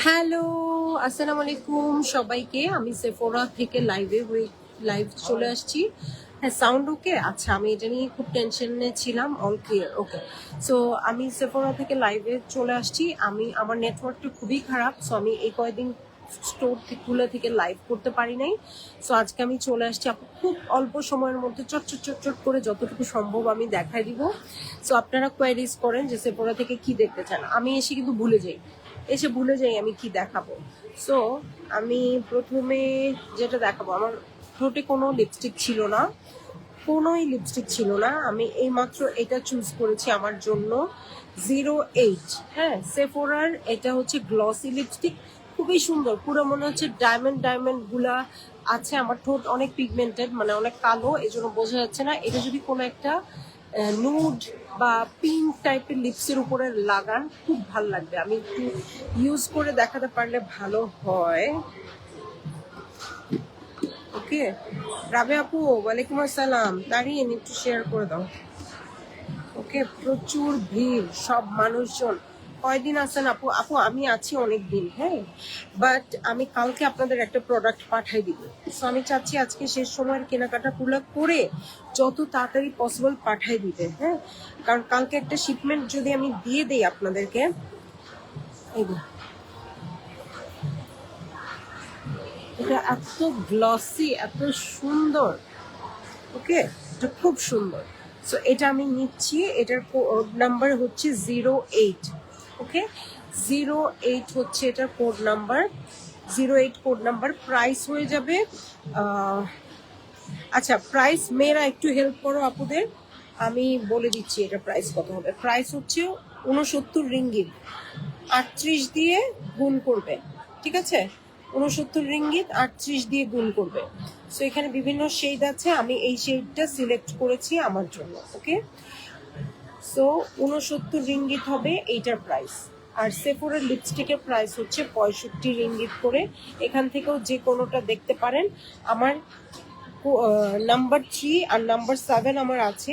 Hello, আসসালামু আলাইকুম সবাইকে। আমি সেফোরা থেকে লাইভ চলে আসছি। হ্যাঁ, সাউন্ড ওকে? আচ্ছা, আমি এটা নিয়ে খুব টেনশনে ছিলাম। অল ক্লিয়ার, ওকে। সো আমি সেফোরা থেকে লাইভে চলে আসছি। আমার নেটওয়ার্কটা খুবই খারাপ, সো আমি এই কয়েকদিন স্টোর খুলে থেকে লাইভ করতে পারি নাই। সো আজকে আমি চলে আসছি। খুব অল্প সময়ের মধ্যে চট করে যতটুকু সম্ভব আমি দেখাই দিব। সো আপনারা কোয়ারিজ করেন যে সেফোরা থেকে কি দেখতে চান। আমি এসে কিন্তু ভুলে যাই আমি কি দেখাবো। সো আমি প্রথমে যেটা দেখাবো, আমার ঠোঁটে কোনো লিপস্টিক ছিল না, আমি এইমাত্র এটা চুজ করেছি আমার জন্য। 08, হ্যাঁ, সেফোরার এটা হচ্ছে গ্লসি লিপস্টিক, খুবই সুন্দর, পুরো মনে হচ্ছে ডায়মন্ড গুলা আছে। আমার ঠোঁট অনেক পিগমেন্টেড, মানে অনেক কালো, এই জন্য বোঝা যাচ্ছে না। এটা যদি কোনো একটা নুড বা পিঙ্ক টাইপের লিপসের উপরে লাগান খুব ভালো লাগবে। আমি একটু ইউজ করে দেখাতে পারলে ভালো হয়। ওকে, রাবে আপু ওয়ালাইকুম আসসালাম। দাঁড়িয়ে একটু শেয়ার করে দাও। ওকে, প্রচুর ভিড়, সব মানুষজন। কয়দিন আছেন আপু? আপু আমি আছি অনেক দিন, হ্যাঁ, বাট আমি কালকে আপনাদের একটা প্রোডাক্ট পাঠাই দিব। সো আমি চাচ্ছি আজকে শেষ সময়ের কেনাকাটা পুরো করে যত তাড়াতাড়ি পসিবল পাঠাই দিতে, হ্যাঁ, কারণ কালকে একটা শিপমেন্ট যদি আমি দিয়ে দেই আপনাদেরকে। এটা এত গ্লসি, এত সুন্দর, ওকে, এটা খুব সুন্দর। সো এটা আমি নিচ্ছি, এটার কোড নাম্বার হচ্ছে 08, ওকে, 08 হচ্ছে এটার code number, 08 code number. Price হয়ে যাবে, আচ্ছা প্রাইস, মেয়েরা একটু হেল্প করো আপুদের, আমি বলে দিচ্ছি এটা প্রাইস কত হবে। প্রাইস হচ্ছে 69 রিঙ্গিত, 38 দিয়ে গুণ করবে, ঠিক আছে? 69 রিঙ্গিত 38 দিয়ে গুণ করবে। সো এখানে বিভিন্ন শেড আছে, আমি এই শেডটা সিলেক্ট করেছি আমার জন্য, ওকে। সো 69 রিঙ্গিত হবে এইটার প্রাইস। আর সেফোরার লিপস্টিকের প্রাইস হচ্ছে 65 রিঙ্গিত করে। এখান থেকেও যে কোনোটা দেখতে পারেন। আমার নাম্বার 3 আর নাম্বার 7 আমার আছে,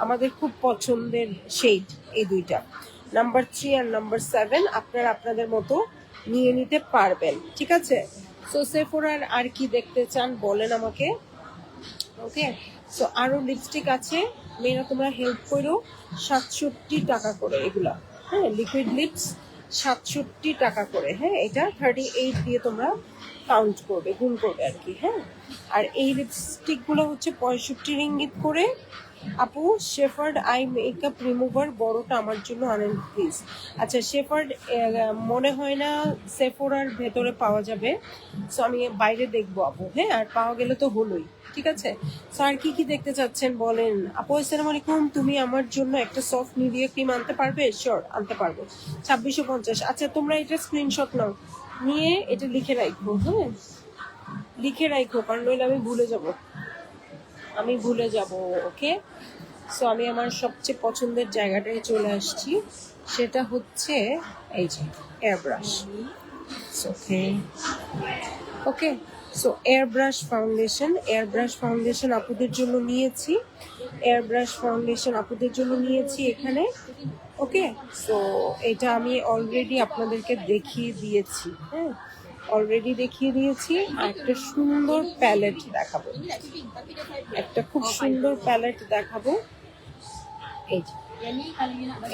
আমাদের খুব পছন্দের শেড এই দুইটা। নাম্বার 3 আর নাম্বার 7 আপনারা আপনাদের মতো নিয়ে নিতে পারবেন, ঠিক আছে? সো সেফোরার আর কি দেখতে চান বলেন আমাকে, ওকে। সো আরো লিপস্টিক আছে, মেয়েরা তোমরা হেল্প করো। 67 টাকা করে এগুলা, হ্যাঁ, লিকুইড লিপস 67 টাকা করে, হ্যাঁ। এটা 38 দিয়ে তোমরা কাউন্ট করবে, গুণ করবে আর কি, হ্যাঁ। আর এই লিপস্টিক গুলো হচ্ছে 65 রিঙ্গিত করে। আপু শেফার্ড আই মেকআপ রিমুভার বড়টা আমার জন্য আনেন প্লিজ। আচ্ছা, শেফার্ড মনে হয় না সেফোরার ভেতরে পাওয়া যাবে, সো আমি বাইরে দেখবো আপু, হ্যাঁ, আর পাওয়া গেলে তো হলোই, ঠিক আছে? সো আর কি কি দেখতে চাচ্ছেন বলেন। আপু আসসালামু আলাইকুম, তুমি আমার জন্য একটা সফট নিভিয়া ক্রিম আনতে পারবে? শিওর, আনতে পারবো। 2650। আচ্ছা, তোমরা এটা স্ক্রিনশট নাও, নিয়ে এটা লিখে রাখবো, হ্যাঁ, লিখে রাখো, কারণ নইলে আমি ভুলে যাব, ওকে। সো আমি আমার সবচেয়ে পছন্দের জায়গাটায় চলে আসছি, সেটা হচ্ছে এই যে এয়ার ব্রাশ, ওকে ওকে। সো এয়ার ব্রাশ ফাউন্ডেশন আপুদের জন্য নিয়েছি, এখানে, ওকে। সো এটা আমি অলরেডি আপনাদেরকে দেখিয়ে দিয়েছি, হ্যাঁ, আর একটা সুন্দর প্যালেট দেখাবো, খুব সুন্দর প্যালেট দেখাবো।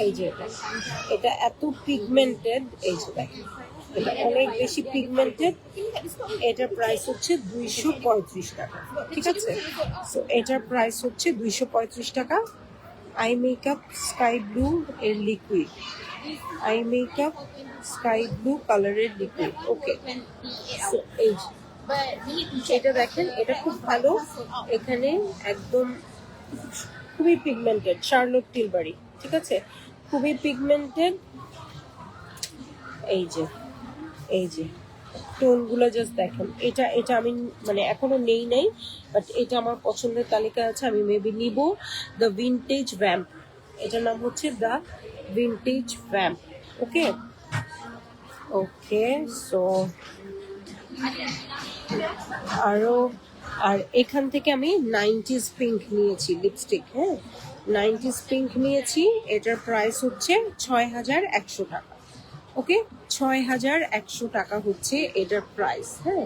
এই যে এটা এত পিগমেন্টেড, এই যে দেখেন, এটা অনেক বেশি পিগমেন্টেড। এটার প্রাইস হচ্ছে 235 টাকা, ঠিক আছে? সো এটার প্রাইস হচ্ছে 235 টাকা। আই মেকআপ স্কাই ব্লু এর লিকুইড, কালারের লিকুইড, ওকে। সো এই এটা দেখেন, এটা খুব ভালো, এখানে একদম খুবই পিগমেন্টেড, শার্লট টিলবারি, ঠিক আছে, খুবই পিগমেন্টেড। এই যে টোনগুলো জাস্ট দেখেন, এটা আমি মানে এখনো নাই, বাট এটা আমার পছন্দের তালিকা আছে, আমি মেবি নিব। দ্য ভিনটেজ ভ্যাম্প, এটার নাম হচ্ছে the vintage vamp, okay. So আর এখান থেকে আমি 90s পিঙ্ক নিয়েছি লিপস্টিক, হ্যাঁ, 90s পিঙ্ক নিয়েছি। এটার প্রাইস হচ্ছে 6100 টাকা, ওকে, 6100 টাকা হচ্ছে এটার প্রাইস। হ্যাঁ,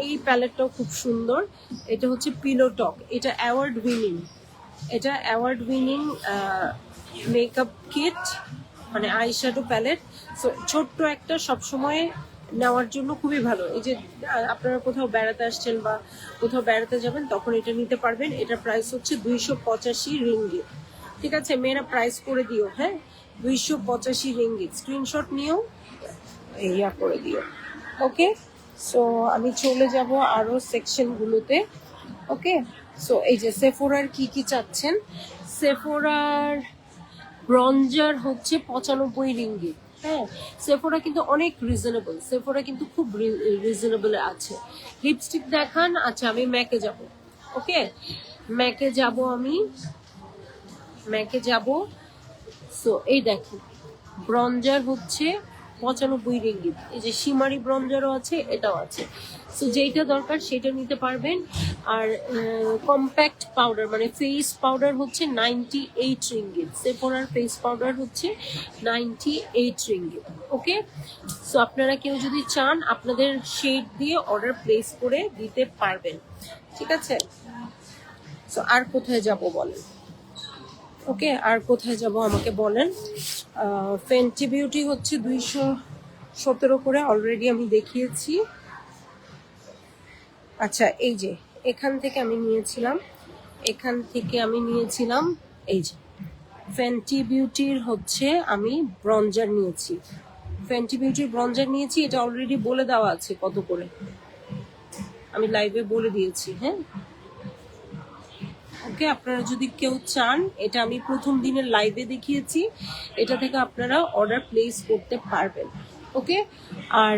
এই প্যালেটটাও খুব সুন্দর। এটা হচ্ছে পিলো টক, এটা অ্যাওয়ার্ড উইনিং, এটা অ্যাওয়ার্ড উইনিং মেকআপ কিট, মানে আই শ্যাডো প্যালেট। সো ছোট্ট একটা, সবসময় নেওয়ার জন্য খুবই ভালো। এই যে আপনারা কোথাও বেড়াতে আসছেন বা কোথাও বেড়াতে যাবেন, তখন এটা নিতে পারবেন। এটার প্রাইস হচ্ছে 285 রিঙ্গিত। ঠিক আছে, মেয়েরা প্রাইস করে দিও। হ্যাঁ, 285 রিঙ্গিত, স্ক্রিনশট নিও, ইয়া করে দিও। ওকে, সো আমি চলে যাব আরো সেকশনগুলোতে। ওকে, সো এই যে সেফোরার কি কি চাচ্ছেন। সেফোরার ব্রঞ্জার হচ্ছে 95 রিঙ্গিত। হ্যাঁ, সেফোরা কিন্তু অনেক রিজনেবল, সেফোরা কিন্তু খুব রিজনেবল আছে। লিপস্টিক দেখান। আচ্ছা, আমি ম্যাকে যাব। ওকে, ম্যাকে যাব, আমি ম্যাকে যাব। সো এই দেখুন, ব্রঞ্জার হচ্ছে 95 রিঙ্গিত। এই যে শিমারি ব্রঞ্জারও আছে, এটাও আছে। সো যেটা দরকার সেটা নিতে পারবেন। আর কম্প্যাক্ট পাউডার মানে ফেস পাউডার হচ্ছে 98 রিঙ্গিত। সেফোরার ফেস পাউডার হচ্ছে 98 রিঙ্গিত। ওকে, সো আপনারা কেউ যদি চান, আপনাদের শেড দিয়ে অর্ডার প্লেস করে দিতে পারবেন। ঠিক আছে, সো আর কোথায় যাব বলেন। ওকে, আর কোথায় যাব আমাকে বলেন। ফেন্টি বিউটি হচ্ছে 217 করে, অলরেডি আমি দেখিয়েছি। আচ্ছা, এই যে এখান থেকে আমি নিয়েছিলাম, এখান থেকে আমি নিয়েছিলাম, এই যে ফেন্টি বিউটির হচ্ছে আমি ব্রঞ্জার নিয়েছি, ফেন্টি বিউটির ব্রঞ্জার নিয়েছি। এটা অলরেডি বলে দেওয়া আছে কত করে, আমি লাইভে বলে দিয়েছি। হ্যাঁ, ওকে, আপনারা যদি কেউ চান, এটা আমি প্রথম দিনের লাইভে দেখিয়েছি, এটা থেকে আপনারা অর্ডার প্লেস করতে পারবেন। ওকে, আর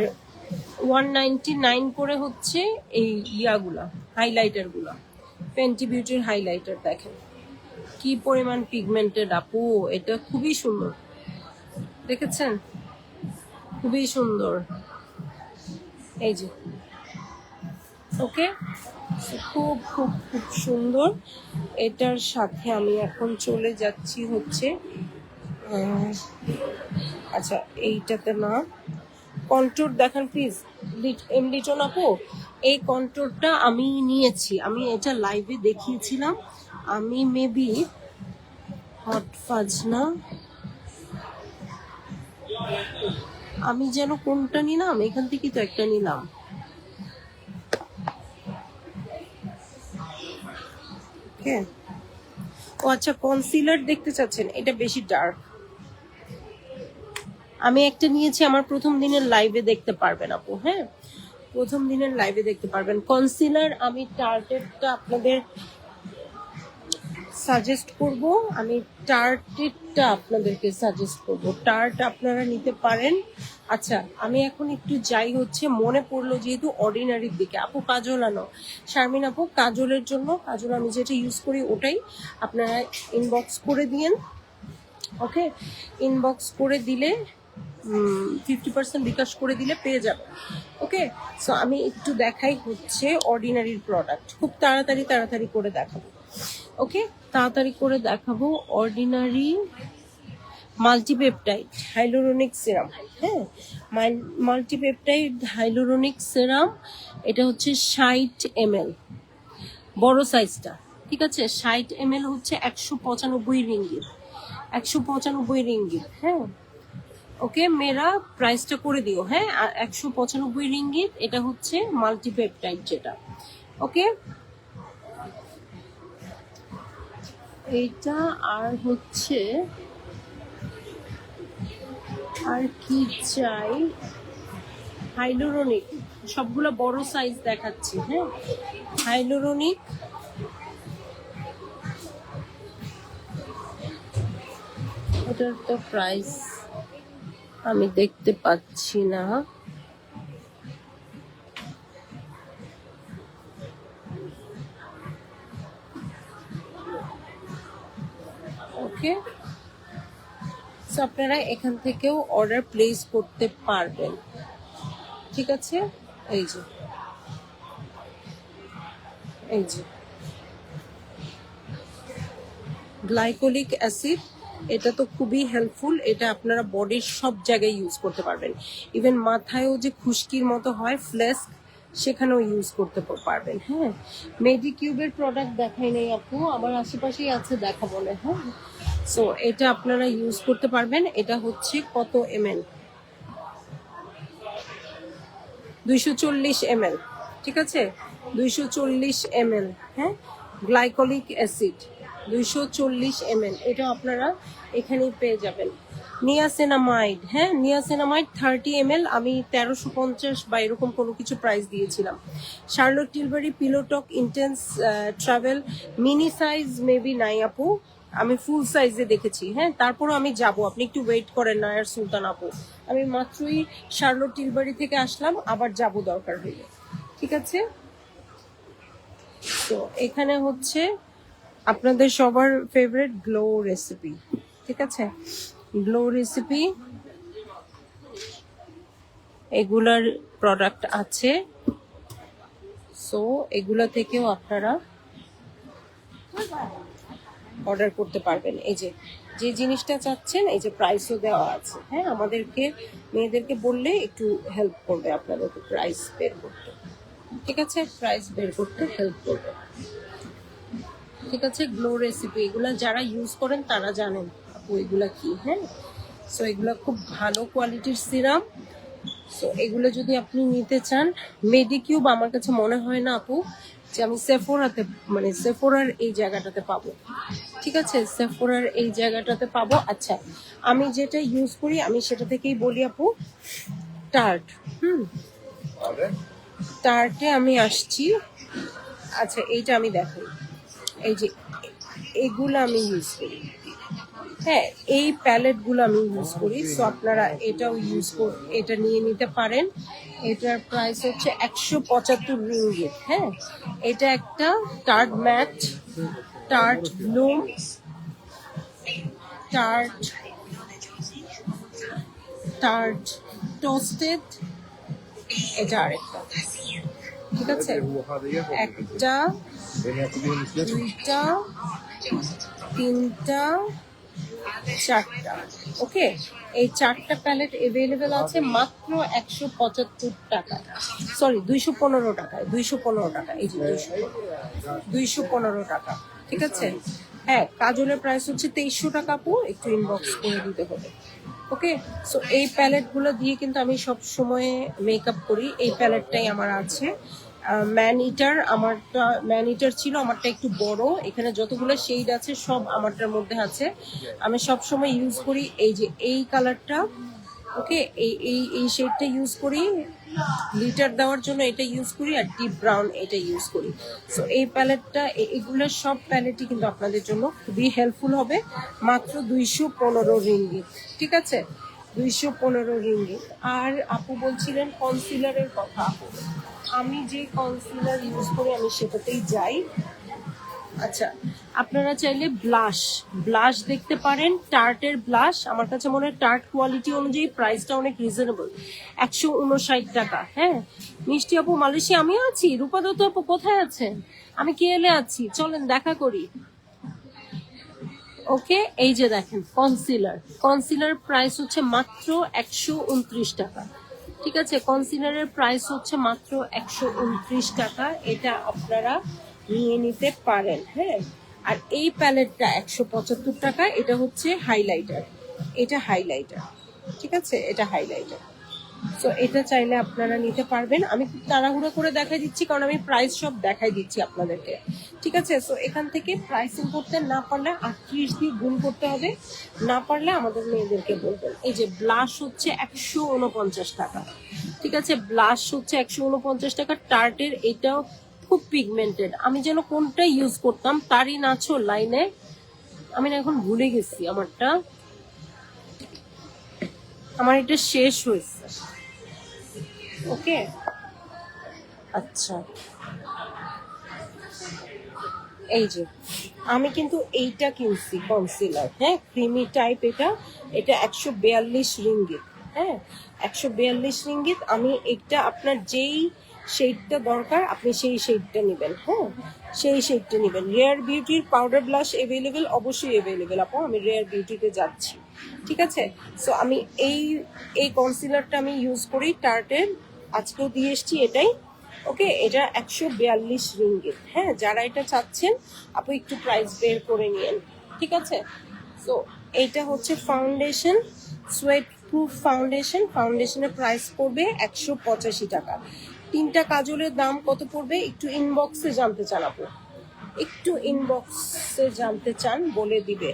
199 করে হচ্ছে এই ইয়াগুলা, হাইলাইটারগুলা, ফেন্টি বিউটির হাইলাইটার। দেখেন কি পরিমাণ পিগমেন্টেড আপু, এটা খুবই সুন্দর, দেখেছেন, খুবই সুন্দর। এই যে, ওকে, খুব খুব খুব সুন্দর। এটার সাথে আমি এখন চলে যাচ্ছি হচ্ছে, আচ্ছা এইটাতে না, কন্ট্রোর দেখান প্লিজ লিটন আপু। এই কন্ট্রোরটা আমি নিয়েছি, আমি এটা লাইভে দেখিয়েছিলাম। আমি মেবি হট ফাজ না, আমি যেন কোনটা নিলাম, এখান থেকে তো একটা নিলাম। ও আচ্ছা, কনসিলার দেখতে চাচ্ছেন, এটা বেশি ডার্ক। আমি একটা নিয়েছি, আমার প্রথম দিনের লাইভে দেখতে পারবেন আপু। হ্যাঁ, প্রথম দিনের লাইভে দেখতে পারবেন কনসিলার। আমি টার্টেরটা আপনাদের সাজেস্ট করব, আমি টার্টেরটা আপনাদেরকে সাজেস্ট করব, টার্ট আপনারা নিতে পারেন। আচ্ছা, আমি এখন একটু যাই হচ্ছে, মনে পড়লো যেহেতু অর্ডিনারির দিকে, আপু কাজল আনো, শারমিন আপু কাজলের জন্য, কাজল আমি যেটা ইউজ করি ওটাই আপনারা ইনবক্স করে দিয়েন। ওকে, ইনবক্স করে দিলে 50% বিকাশ করে দিলে পেয়ে যাবে। ওকে, সো আমি একটু দেখাই হচ্ছে অর্ডিনারির প্রোডাক্ট, খুব তাড়াতাড়ি করে দেখাবো। ওকে, তাড়াতাড়ি করে দেখাবো। Ordinary multipeptide hyaluronic serum. হ্যাঁ, মাল্টিপেপটাইড হাইলোরোনিক সিরাম, এটা হচ্ছে 60 ml, বড় সাইজটা। ঠিক আছে, 60 ml হচ্ছে 195 রিঙ্গিত, 195 রিঙ্গিত। হ্যাঁ, ওকে, মেয়েরা প্রাইসটা করে দিও। হ্যাঁ, 195 রিঙ্গিত, এটা হচ্ছে মাল্টিপেপটাইড যেটা। ওকে, এইটা আর হচ্ছে, আর কি চাই, হাইলোরোনিক, সবগুলো বড় সাইজ দেখাচ্ছি। হ্যাঁ, হাইলোরোনিক, এটার তো প্রাইস আমি দেখতে পাচ্ছি না। ওকে, সো আপনারা এখান থেকেও অর্ডার প্লেস করতে পারবেন। ঠিক আছে, এই যে, এই যে গ্লাইকোলিক অ্যাসিড এটা তো খুবই হেল্পফুল, এটা আপনারা বডির সব জায়গায় ইউজ করতে পারবেন, ইভেন মাথায়ও যে খুশকির মতো হয় ফ্লেস, সেখানেও ইউজ করতে পারবেন। হ্যাঁ, মেডিকিউবের প্রোডাক্ট দেখাই নেই আপু, আমার আশেপাশেই আছে, দেখাবো না। হ্যাঁ, সো এটা আপনারা ইউজ করতে পারবেন। এটা হচ্ছে কত ml, 240 ml, ঠিক আছে, 240 ml। হ্যাঁ, গ্লাইকোলিক অ্যাসিড 240 ml, এটা আপনারা এখানেই পেয়ে যাবেন। নিয়াসিনামাইড, হ্যাঁ, নিয়াসিনামাইড 30 ml আমি 1350 বা এরকম কোনো কিছু প্রাইস দিয়েছিলাম। Charlotte Tilbury pillow talk intense travel mini size maybe নাই আপু, আমি ফুল সাইজে দেখেছি। হ্যাঁ, তারপরও আমি যাব, আপনি একটু ওয়েট করেন নায়ার সুলতান আপু, আমি মাত্রই শার্লট টিলবারি থেকে আসলাম, আবার যাব দরকার হইলে, ঠিক আছে। তো এখানে হচ্ছে আপনাদের সবার ফেভারিট গ্লো রেসিপি, ঠিক আছে, গ্লো রেসিপি এগুলার প্রোডাক্ট আছে। সো এগুলা থেকেও আপনারা অর্ডার করতে পারবেন। এই যে যে জিনিসটা চাচ্ছেন, এই যে প্রাইসও দেওয়া আছে। হ্যাঁ, আমাদেরকে মেয়েদেরকে বললে একটু হেল্প করবে আপনাদেরকে প্রাইস বের করতে, ঠিক আছে, প্রাইস বের করতে হেল্প করবে, ঠিক আছে। গ্লো রেসিপি এগুলা যারা ইউজ করেন তারা জানেন আপু এগুলা কি। হ্যাঁ, সো এগুলা খুব ভালো কোয়ালিটির সিরাম। সো এগুলো যদি আপনি নিতে চান, মেডিকিউব আমার কাছে মনে হয় না আপু যে আমি সেফোরাতে, মানে সেফোরার এই জায়গাটাতে পাবো, ঠিক আছে, সেফোরার এই জায়গাটাতে পাবো। আচ্ছা, আমি যেটা ইউজ করি আমি সেটা থেকেই বলি আপু, টার্ট। টার্টে আমি আসছি। আচ্ছা, এইটা আমি দেখাই, এই যে এগুলো আমি ইউজ করি। হ্যাঁ, এই প্যালেটগুলো আমি ইউজ করি। সো আপনারা এটাও ইউজ এটা নিয়ে নিতে পারেন। এটার প্রাইস হচ্ছে 175 রিঙ্গিট। হ্যাঁ, এটা একটা tart mat, tart bloom, tart tart toasted, এটা আরেকটা, ঠিক আছে, একটা, দুইটা, তিনটা, চারটা। ওকে, এই চারটা প্যালেট এভেলেবেল আছে মাত্র 175 টাকা, সরি 215 টাকায়, 215 টাকা, এই যে 215 টাকা, ঠিক আছে। হ্যাঁ, কাজলের প্রাইস হচ্ছে 2300 টাকা আপু, একটু ইনবক্স করে দিতে হবে। ওকে, সো এই প্যালেটগুলো দিয়ে কিন্তু আমি সব সময় মেকআপ করি। এই প্যালেটটাই আমার আছে। ম্যান ইটার, আমারটা ম্যান ইটার ছিল, আমারটা একটু বড়, এখানে যতগুলো শেড আছে সব আমারটার মধ্যে আছে। আমি সব সময় ইউজ করি এই যে এই কালারটা। ওকে, এই এই এই শেডটা ইউজ করি, লিটার দেওয়ার জন্য এটা ইউজ করি, আর ডিপ ব্রাউন এটা ইউজ করি। সো এই প্যালেটটা, এগুলোর সব প্যালেটই কিন্তু আপনাদের জন্য খুবই হেল্পফুল হবে। মাত্র 215 রিঙ্গিত, ঠিক আছে, 215 রিঙ্গিত। আর আপু বলছিলেন কনসিলারের কথা, আপু আমি যে কনসিলার ইউজ করি আমি সেটাতেই যাই। আচ্ছা, আপনারা চাইলে ব্লাশ ব্লাশ দেখতে পারেন, টার্টের ব্লাশ। আমার কাছে মনে হয় টার্ট কোয়ালিটি অনুযায়ী প্রাইসটা অনেক রিজনেবল, 159 টাকা। হ্যাঁ, মিষ্টি আপু মালয়েশিয়া, আমি আছি। রূপাদত্ত আপু কোথায় আছেন? আমি কেএলএ আছি, চলেন দেখা করি। ওকে, এই যে দেখেন কনসিলার, কনসিলার প্রাইস হচ্ছে মাত্র 129 টাকা, ঠিক আছে, কনসিলারের প্রাইস হচ্ছে মাত্র 129 টাকা। এটা আপনারা নিয়ে নিতে পারেন। হ্যাঁ, আর এই প্যালেটটা 175 টাকা, এটা হচ্ছে হাইলাইটার, এটা হাইলাইটার, ঠিক আছে, এটা হাইলাইটার। সো এটা চাইলে আপনারা নিতে পারবেন। আমি খুব তাড়াহুড়ো করে দেখাই দিচ্ছি কারণ আমি প্রাইস সব দেখাই দিচ্ছি আপনাদেরকে, ঠিক আছে। সো এখান থেকে প্রাইসিং করতে না পারলে 38 দিয়ে গুণ করতে হবে, না পারলে আমাদের মেয়েদেরকে বলবেন। এই যে ব্লাশ হচ্ছে 149 টাকা, ঠিক আছে, ব্লাশ হচ্ছে 149 টাকা। টার্টের এটাও খুব পিগমেন্টেড, আমি যেন কোনটা ইউজ করতাম তারই নাছো লাইনে, আমি না এখন ভুলে গেছি আমারটা, আমার এটা শেষ হয়েছে। ওকে, আচ্ছা, এই যে আমি কিন্তু এইটা কিনছি কনসিলার, হ্যাঁ, ক্রিমি টাইপ, এটা এটা 142 রিঙ্গিত। হ্যাঁ, 142 রিঙ্গিত। আমি এটা আপনার যেই শেডটা দরকার আপনি সেই শেডটা নেবেন। হ্যাঁ, সেই শেডটা নেবেন। রেয়ার বিউটির পাউডার ব্লাশ অ্যাভেলেবেল, অবশ্যই অ্যাভেলেবেল আপু। আমি রেয়ার বিউটিতে যাচ্ছি, ঠিক আছে। সো আমি এই কনসিলারটা আমি ইউজ করি টার্টের, আজকেও দিয়ে এসছি এটাই। ওকে, এটা 142 রিঙ্গিত। হ্যাঁ, যারা এটা চাচ্ছেন আপু একটু প্রাইস বের করে নিয়েন, ঠিক আছে। সো এইটা হচ্ছে ফাউন্ডেশন, সোয়েট প্রুফ ফাউন্ডেশন। ফাউন্ডেশনের প্রাইস পড়বে 185 টাকা। 3টা কাজলের দাম কত পড়বে একটু ইনবক্সে জানতে চান আপু, একটু ইনবক্সে জানতে চান বলে দিবে।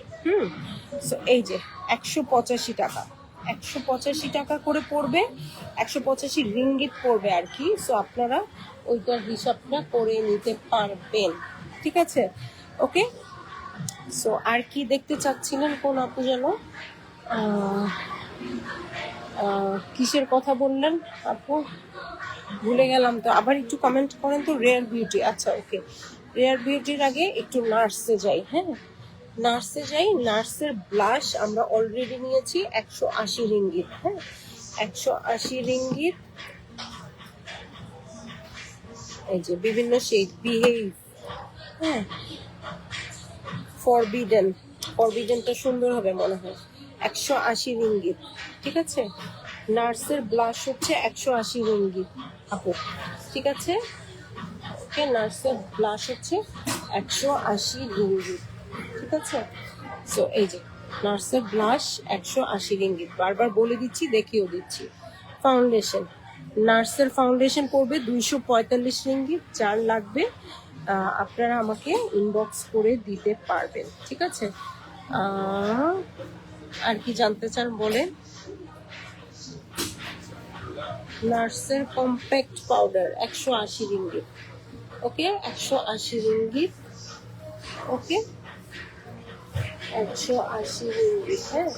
সো এই যে 185 টাকা, 185 টাকা করে পড়বে, 185 রিঙ্গিত পড়বে আর কি। সো আপনারা ওইটার হিসাবটা করে নিতে পারবেন, ঠিক আছে। ওকে, সো আর কি দেখতে চাচ্ছিলেন কোন আপু যেন কিসের কথা বললেন আপু, ভুলে গেলাম তো, আবার একটু কমেন্ট করেন তো। রেয়ার বিউটি, আচ্ছা ওকে। রেয়ার বিউটির আগে একটু নার্সে যাই। হ্যাঁ, নার্সে যাই। নার্সের ব্লাশ আমরা অলরেডি নিয়েছি 180 রিঙ্গিত। হ্যাঁ, 180 রিঙ্গিত। এই যে বিভিন্ন শেড, বিহেভ, হ্যাঁ, ফরবিডেনটা সুন্দর হবে মনে হয়। 180 রিঙ্গিত, ঠিক আছে। নার্সের ব্লাশ হচ্ছে 180 রিঙ্গিত আপু, ঠিক আছে। ওকে, নার্সের ব্লাশ হচ্ছে 180 রিঙ্গিত, ঠিক আছে। সো এই যে নার্সের ব্লাশ 180 রিঙ্গিত, বারবার বলে দিচ্ছি, দেখিয়েও দিচ্ছি। ফাউন্ডেশন, নার্সের ফাউন্ডেশন পড়বে 245 রিঙ্গিত। যার লাগবে আপনারা আমাকে ইনবক্স করে দিতে পারবেন, ঠিক আছে। আর কি জানতে চান বলেন। নার্সের কম্প্যাক্ট পাউডার 180 রিঙ্গিত। ওকে, 180 রিঙ্গিত। ওকে, 180 রিঙ্গিত। হ্যাঁ,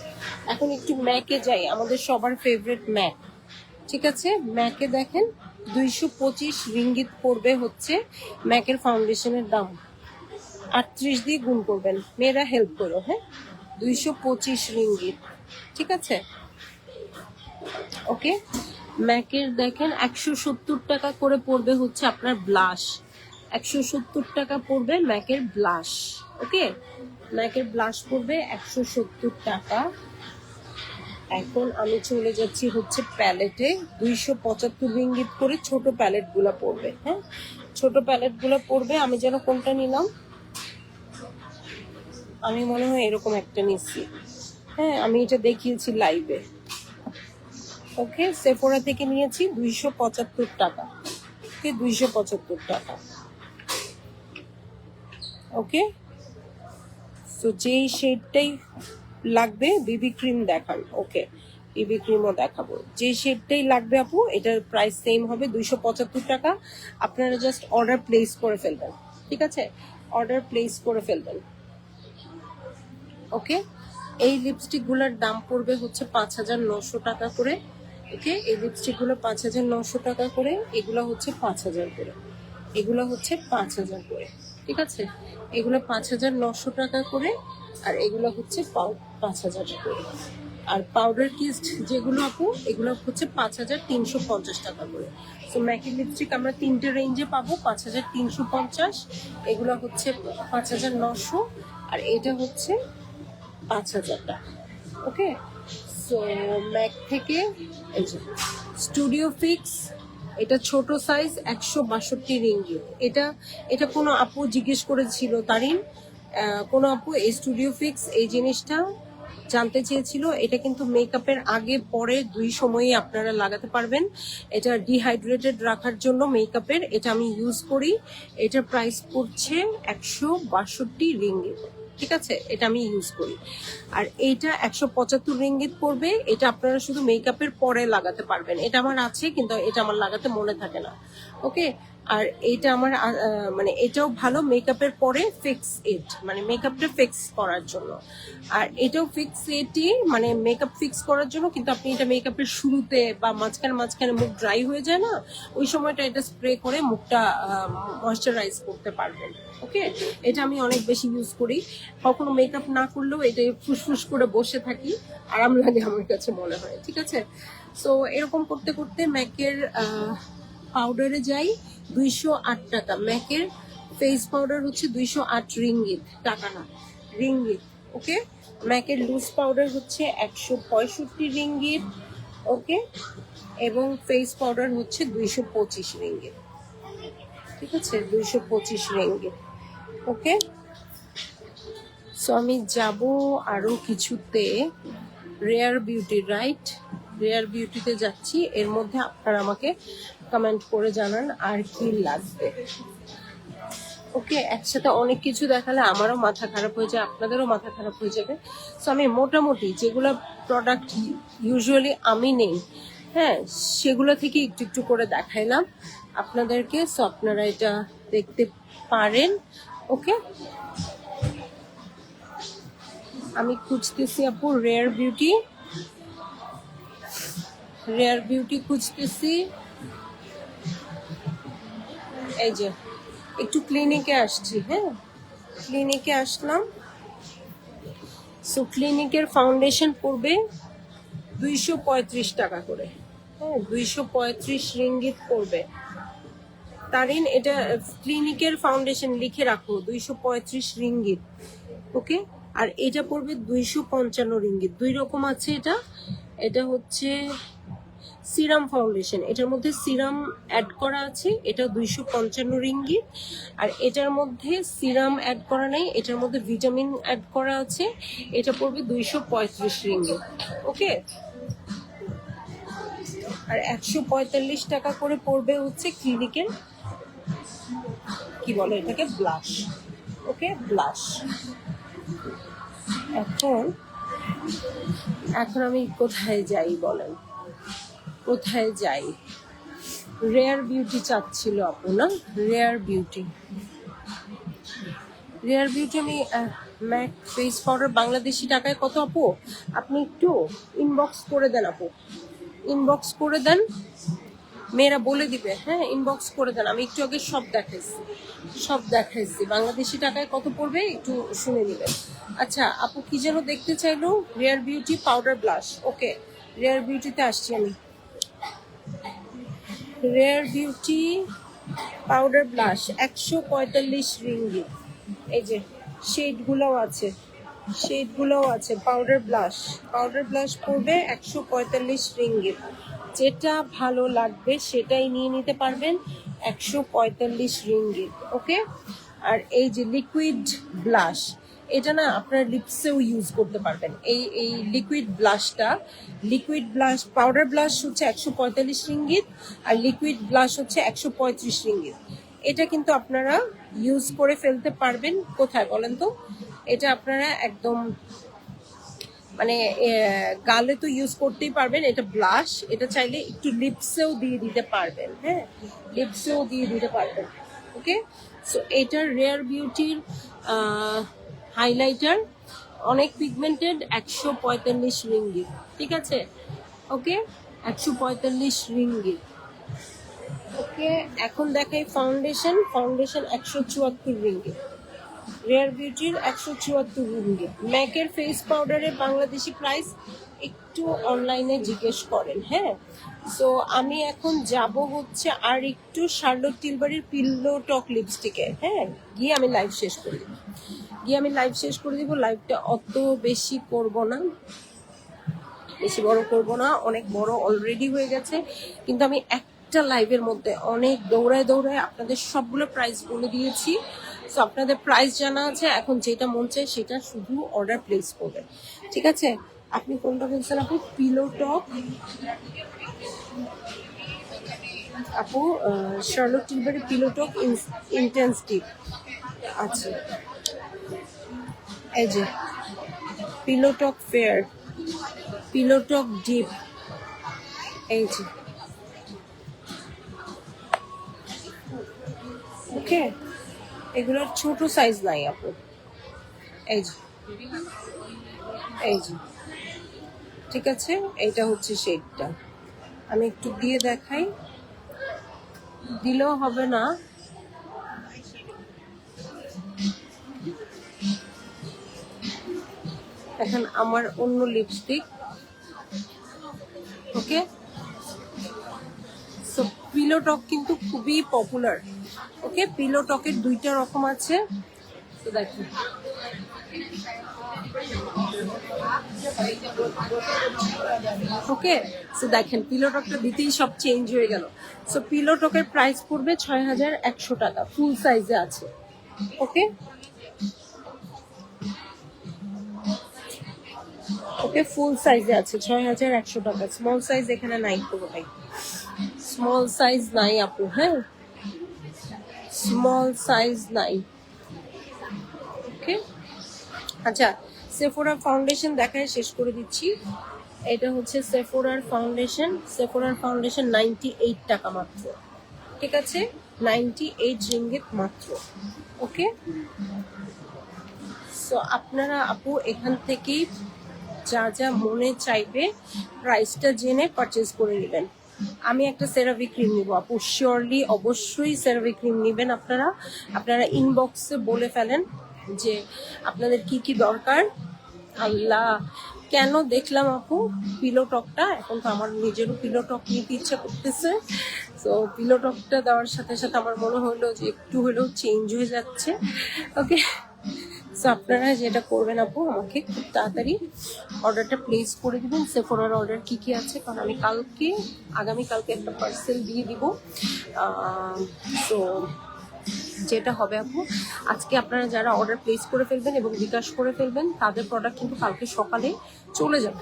এখন একটু ম্যাকে যাই, আমাদের সবার ফেভারিট ম্যাক, ঠিক আছে। ম্যাকে দেখেন 225 রিঙ্গিত পড়বে হচ্ছে ম্যাকের ফাউন্ডেশনের দাম। 38 দিয়ে গুণ করবেন, মেয়েরা হেল্প করো। হ্যাঁ, 225 রিঙ্গিত, ঠিক আছে। ওকে, ম্যাকের দেখেন 170 টাকা করে পড়বে হচ্ছে আপনার ব্লাশ। 170 টাকা পড়বে ম্যাকের ব্লাশ। ওকে, ম্যাকের ব্লাশ পড়বে 170 টাকা। এখন আমি চলে যাচ্ছি হচ্ছে প্যালেটে। 275 রিঙ্গিত করে ছোট প্যালেট গুলা পড়বে। হ্যাঁ, ছোট প্যালেট গুলা পড়বে। আমি যেন কোনটা নিলাম, আমি মনে হয় এরকম একটা নিচ্ছি। হ্যাঁ, আমি এটা দেখিয়েছি লাইভে। ওকে, সেফোরা থেকে নিয়েছি 275 টাকা। ওকে, 275 টাকা। ওকে, সো যেই শেডটাই লাগবে, বিবি ক্রিম দেখান। ওকে, বিবি ক্রিমও দেখাবো। যে শেডটাই লাগবে আপু, এটার প্রাইস সেম হবে 275 টাকা। আপনারা জাস্ট অর্ডার প্লেস করে ফেলবেন, ঠিক আছে। অর্ডার প্লেস করে ফেলবেন। ওকে, এই লিপস্টিকগুলোর দাম পড়বে হচ্ছে 5900 টাকা করে। ওকে, এই লিপস্টিকগুলো 5900 টাকা করে, এগুলো হচ্ছে 5000 করে, এগুলো হচ্ছে 5000 করে, ঠিক আছে। এগুলো 5900 টাকা করে, আর এগুলো হচ্ছে 5000 করে। আর পাউডার কিস্ট যেগুলো আপু, এগুলো হচ্ছে 5350 টাকা করে। সো ম্যাকের লিপস্টিক আমরা 3টে রেঞ্জে পাবো, 5350, এগুলো হচ্ছে 5900, আর এটা হচ্ছে 5000 টাকা। ওকে, সো ম্যাক থেকে এই যে স্টুডিও ফিক্স, এটা ছোট সাইজ 162 রিঙ্গিত। এটা কোনো আপু জিজ্ঞেস করেছিল, তারিন কোনো আপু এই স্টুডিও ফিক্স এই জিনিসটা জানতে চেয়েছিল। এটা কিন্তু মেকআপের আগে পরে দুই সময়ই আপনারা লাগাতে পারবেন। এটা ডিহাইড্রেটেড রাখার জন্য মেকআপের, এটা আমি ইউজ করি। এটার প্রাইস পড়ছে 162 রিঙ্গিত, ঠিক আছে। এটা আমি ইউজ করি। আর এইটা 175 রিঙ্গিত পড়বে। এটা আপনারা শুধু মেকআপের পরে লাগাতে পারবেন। এটা আমার আছে, কিন্তু এটা আমার লাগাতে মনে থাকে না। ওকে, আর এইটা আমার মানে এটাও ভালো মেকআপের পরে ফিক্স ইট, মানে মেকআপটা ফিক্স করার জন্য। আর এটাও ফিক্স ইটই, মানে মেকআপ ফিক্স করার জন্য, কিন্তু আপনি এটা মেকআপের শুরুতে বা মাঝখানে মুখ ড্রাই হয়ে যায় না, ওই সময়টা এটা স্প্রে করে মুখটা ময়শ্চারাইজ করতে পারবেন। ওকে, এটা আমি অনেক বেশি ইউজ করি। কখনো মেকআপ না করলেও এটা ফুসফুস করে বসে থাকি, আরাম লাগে আমার কাছে মনে হয়, ঠিক আছে। সো এরকম করতে করতে ম্যাকের পাউডারে যাই 208 টাকা। ম্যাকের ফেস পাউডার হচ্ছে 208 রিঙ্গিত, টাকা না, রিঙ্গিত। ওকে, ম্যাকের লুজ পাউডার হচ্ছে 165 রিঙ্গিত। ওকে, এবং ফেস পাউডার হচ্ছে 225 রিঙ্গিত। ঠিক আছে, 225 রিঙ্গিত। ওকে, সো আমি যাব আরো কিছুতে। রেয়ার বিউটি, রাইট, রেয়ার বিউটিতে যাচ্ছি। এর মধ্যে আপনারা আমাকে কমেন্ট করে জানান আর কি লাগবে। ওকে, একসাথে অনেক কিছু দেখালে আমারও মাথা খারাপ হয়ে যায়, আপনাদেরও মাথা খারাপ হয়ে যাবে। সো আমি মোটামুটি যেগুলো প্রোডাক্ট ইউজুয়ালি আমি নেই, হ্যাঁ, সেগুলো থেকে একটু একটু করে দেখাইলাম আপনাদেরকে। সো আপনারা এটা দেখতে পারেন। ওকে, আমি খুঁজতেছি আপু রেয়ার বিউটি, রেয়ার বিউটি খুঁজতেছি। এই যে একটু ক্লিনিকে আসছি, হ্যাঁ, ক্লিনিকে আসলাম। সো ক্লিনিকের ফাউন্ডেশন পড়বে 235 টাকা করে, হ্যাঁ, 235 রিঙ্গিত পড়বে। তারিন, এটা ক্লিনিকের ফাউন্ডেশন লিখে রাখো, 235 রিঙ্গিত। ওকে, আর এটা পড়বে 255 রিঙ্গিত। দুই রকম আছে এটা। এটা হচ্ছে সিরাম ফাউন্ডেশন, এটার মধ্যে সিরাম অ্যাড করা আছে, এটা 255 রিঙ্গিত। আর এটার মধ্যে সিরাম অ্যাড করা নেই, এটার মধ্যে ভিটামিন অ্যাড করা আছে, এটা পড়বে 235 রিঙ্গিত। ওকে, আর 145 টাকা করে পড়বে হচ্ছে ক্লিনিকের, কি বলে এটাকে, ব্লাশ। ওকে, ব্লাশ। এখন এখন আমি কোথায় যাই বলেন, কোথায় যাই? রেয়ার বিউটি চাচ্ছিল আপু না, রেয়ার বিউটি, রেয়ার বিউটি আমি ম্যাক ফেস পাউডার বাংলাদেশি টাকায় কত আপু? আপনি একটু ইনবক্স করে দেন আপু, ইনবক্স করে দেন, মেয়েরা বলে দিবে। হ্যাঁ, ইনবক্স করে দেন। আমি একটু আগে সব দেখাইছি, সব দেখাইছি। বাংলাদেশি টাকায় কত পড়বে একটু শুনে নেবেন। আচ্ছা আপু কি যেন দেখতে চাইলো, রেয়ার বিউটি পাউডার ব্লাশ। ওকে, রেয়ার বিউটিতে আসছি আমি। Rare beauty powder blush 145 ringgit. এই যে শেডগুলোও আছে, শেডগুলোও আছে। পাউডার ব্লাশ, পাউডার ব্লাশ পড়বে 145 রিঙ্গিত। যেটা ভালো লাগবে সেটাই নিয়ে নিতে পারবেন, 145 রিঙ্গিত। ওকে, আর এই যে লিকুইড ব্লাশ, এটা না আপনার লিপসেও ইউজ করতে পারবেন। এই লিকুইড ব্লাশটা, লিকুইড ব্লাশ, পাউডার ব্লাশ হচ্ছে 145 রিঙ্গিত, আর লিকুইড ব্লাশ হচ্ছে 135 রিঙ্গিত। এটা কিন্তু আপনারা ইউজ করে ফেলতে পারবেন কোথায় বলেন তো? এটা আপনারা একদম মানে গালে তো ইউজ করতেই পারবেন, এটা ব্লাশ। এটা চাইলে একটু লিপসেও দিয়ে দিতে পারবেন, হ্যাঁ, লিপসেও দিয়ে দিতে পারবেন। ওকে, সো এটার রেয়ার বিউটির হাইলাইটার অনেক পিগমেন্টেড, 145 রিঙ্গিত। ঠিক আছে, ওকে, 145 রিঙ্গিত। ওকে, এখন দেখাই ফাউন্ডেশন, ফাউন্ডেশন 174 রিঙ্গিত। রেয়ার বিউটির 174 রিঙ্গিত। ম্যাকের ফেস পাউডারের বাংলাদেশি প্রাইস একটু অনলাইনে জিজ্ঞেস করেন। হ্যাঁ, সো আমি এখন যাব হচ্ছে আর একটু শার্লট টিলবারির পিলো টক লিপস্টিকে। হ্যাঁ, গিয়ে আমি লাইভ শেষ করে দিব, গিয়ে আমি লাইভ শেষ করে দিব। লাইভটা অত বেশি করব না, বেশি বড় করব না, অনেক বড় অলরেডি হয়ে গেছে। কিন্তু আমি একটা লাইভের মধ্যে অনেক দৌড়ায় দৌড়ায় আপনাদের সবগুলো প্রাইস বলে দিয়েছি। সো আপনাদের প্রাইস জানা আছে, এখন যেটা মন চায় সেটা শুধু অর্ডার প্লেস করবেন। ঠিক আছে, আপনি কোনটা বলছেন আপু? পিলো টক আপু, শার্লট টিলবারি পিলো টক ইন্টেন্স ডিপ। আচ্ছা, এই যে পিলো টক ফেয়ার, পিলো টক ডিপ, এই যে। ওকে, এগুলোর ছোট সাইজ নাই আপু, এই যে, এই যে। ঠিক আছে, এইটা হচ্ছে শেডটা। আমি একটু দিয়ে দেখাই, দিলেও হবে না। এখন আমার অন্য লিপস্টিক। ওকে, সো পিলো টক কিন্তু খুবই পপুলার। ওকে, পিলো টকের 2টা রকম আছে, তো দেখুন। ওকে, সো দেখেন পিলো টকটা দিতেই সব চেঞ্জ হয়ে গেল। সো পিলো টকের প্রাইস পড়বে 6100 টাকা, ফুল সাইজে আছে। ওকে ওকে, ফুল সাইজে আছে 6100 টাকা। স্মল সাইজ এখানে নাই কোনো ভাই, স্মল সাইজ নাই আপু। হ্যাঁ, স্মল সাইজ নাই। ওকে, আচ্ছা, সেফোরা ফাউন্ডেশন দেখায় শেষ করে দিচ্ছি। এটা হচ্ছে সেফোরার ফাউন্ডেশন। সেফোরার ফাউন্ডেশন 98 টাকা মাত্র। ঠিক আছে, 98 রিঙ্গিত মাত্র। ওকে, সো আপনারা আপু এখান থেকেই যা যা মনে চাইবে প্রাইসটা জেনে পারচেজ করে নেবেন। আমি একটা সেরাভি ক্রিম নিব আপু, শিওরলি অবশ্যই সেরাভি ক্রিম নেবেন আপনারা। আপনারা ইনবক্সে বলে ফেলেন যে আপনাদের কি কি দরকার। আল্লাহ, কেন দেখলাম আপু পিলো টকটা, এখন তো আমার নিজেরও পিলো টক নিতে ইচ্ছা করতেছে। তো পিলো টকটা দেওয়ার সাথে সাথে আমার মনে হলো যে একটু হলেও চেঞ্জ হয়ে যাচ্ছে। ওকে, সো আপনারা যেটা করবেন আপু, আমাকে খুব তাড়াতাড়ি অর্ডারটা প্লেস করে দিবেন। সেফোরার অর্ডার কি কি আছে, কারণ আমি আগামীকালকে একটা পার্সেল দিয়ে দিব। তো যেটা হবে আপু, আজকে আপনারা যারা অর্ডার প্লেস করে ফেলবেন এবং বিকাশ করে ফেলবেন, তাদের প্রোডাক্ট কিন্তু কালকে সকালে চলে যাবে,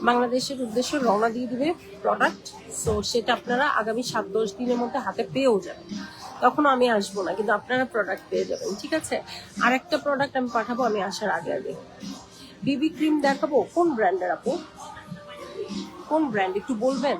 বাংলাদেশের উদ্দেশ্যে রওনা দিয়ে দিবে প্রোডাক্ট। সো সেটা আপনারা আগামী 7-10 দিনের মধ্যে হাতে পেয়েও যাবেন। তখন আমি আসবো না, কিন্তু আপনারা প্রোডাক্ট পেয়ে যাবেন। ঠিক আছে, আর একটা প্রোডাক্ট আমি পাঠাবো আমি আসার আগে আগে। বিবি ক্রিম দেখাবো, কোন ব্র্যান্ডের আপু, কোন ব্র্যান্ড একটু বলবেন?